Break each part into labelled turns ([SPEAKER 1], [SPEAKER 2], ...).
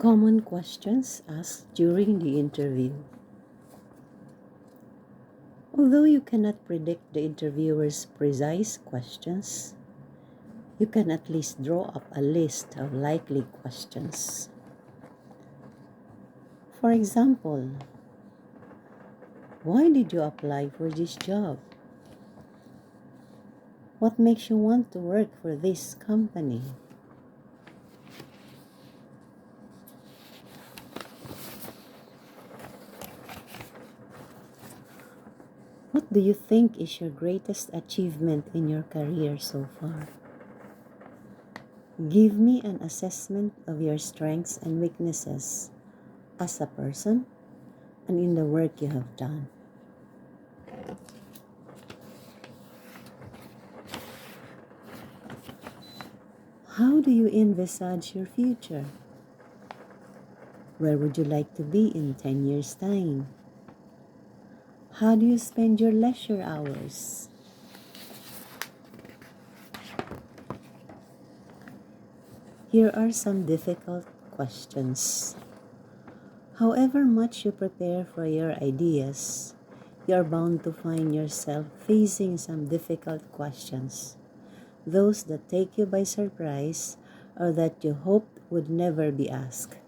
[SPEAKER 1] Common questions asked during the interview. Although you cannot predict the interviewer's precise questions, you can at least draw up a list of likely questions. For example, why did you apply for this job? What makes you want to work for this company? What do you think is your greatest achievement in your career so far? Give me an assessment of your strengths and weaknesses as a person and in the work you have done. How do you envisage your future? Where would you like to be in 10 years' time? How do you spend your leisure hours? Here are some difficult questions. However much you prepare for your ideas, you are bound to find yourself facing some difficult questions, those that take you by surprise or that you hoped would never be asked.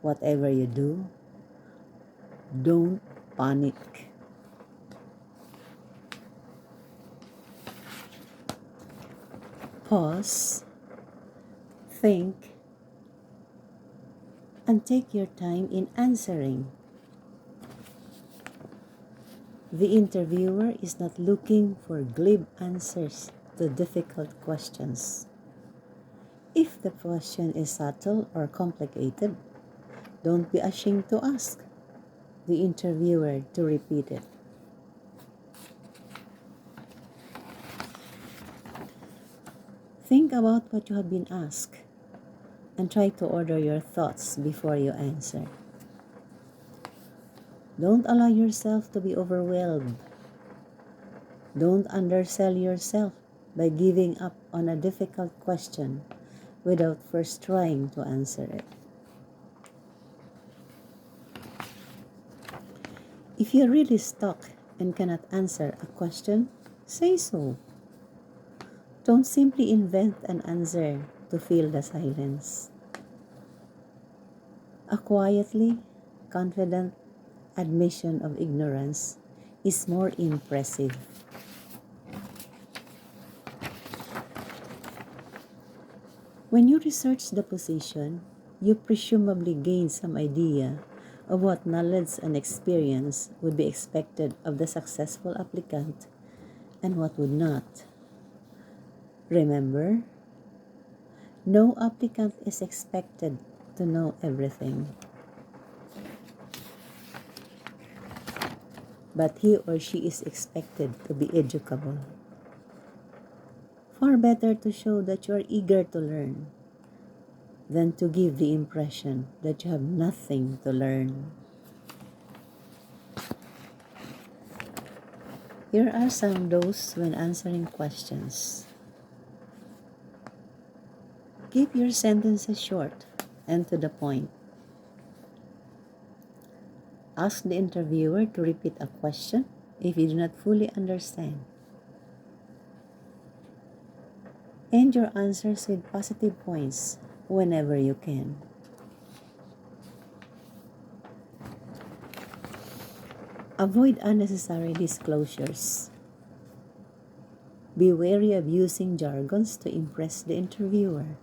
[SPEAKER 1] Whatever you do, don't panic. Pause, think, and take your time in answering. The interviewer is not looking for glib answers to difficult questions. If the question is subtle or complicated, don't be ashamed to ask the interviewer to repeat it. Think about what you have been asked and try to order your thoughts before you answer. Don't allow yourself to be overwhelmed. Don't undersell yourself by giving up on a difficult question without first trying to answer it. If you're really stuck and cannot answer a question, say so. Don't simply invent an answer to fill the silence. A quietly confident admission of ignorance is more impressive. When you research the position, you presumably gain some idea of what knowledge and experience would be expected of the successful applicant and what would not. Remember, no applicant is expected to know everything, but he or she is expected to be educable. Far better to show that you are eager to learn than to give the impression that you have nothing to learn. Here are some notes when answering questions. Keep your sentences short and to the point. Ask the interviewer to repeat a question if you do not fully understand. End your answers with positive points whenever you can. Avoid unnecessary disclosures. Be wary of using jargons to impress the interviewer.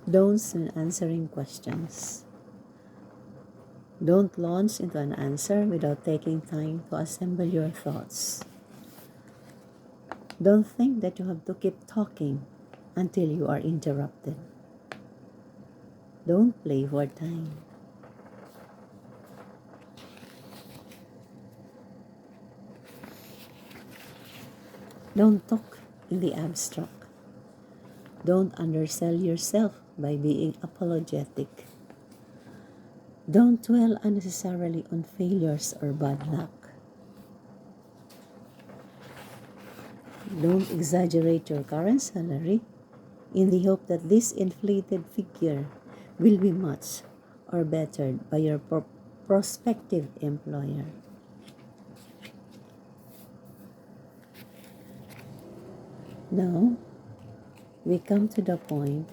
[SPEAKER 1] Don'ts when answering questions. Don't launch into an answer without taking time to assemble your thoughts. Don't think that you have to keep talking until you are interrupted. Don't play for time. Don't talk in the abstract. Don't undersell yourself by being apologetic. Don't dwell unnecessarily on failures or bad luck. Don't exaggerate your current salary in the hope that this inflated figure will be matched or bettered by your prospective employer. Now, we come to the point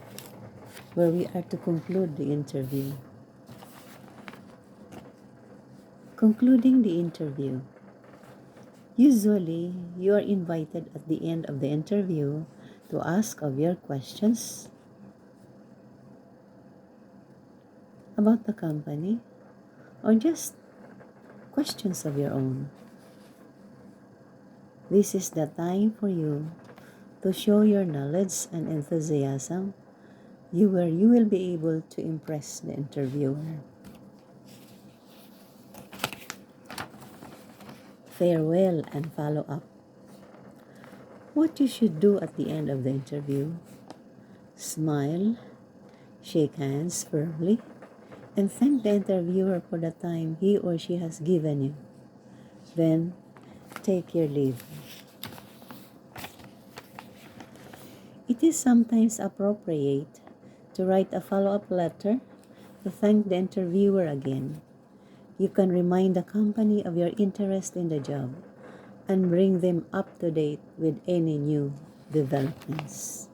[SPEAKER 1] where we are to conclude the interview. Concluding the interview. Usually, you are invited at the end of the interview to ask of your questions about the company or just questions of your own. This is the time for you to show your knowledge and enthusiasm where you will be able to impress the interviewer. Farewell and follow up. What you should do at the end of the interview: smile, shake hands firmly, and thank the interviewer for the time he or she has given you. Then, take your leave. It is sometimes appropriate to write a follow-up letter to thank the interviewer again. You can remind the company of your interest in the job and bring them up to date with any new developments.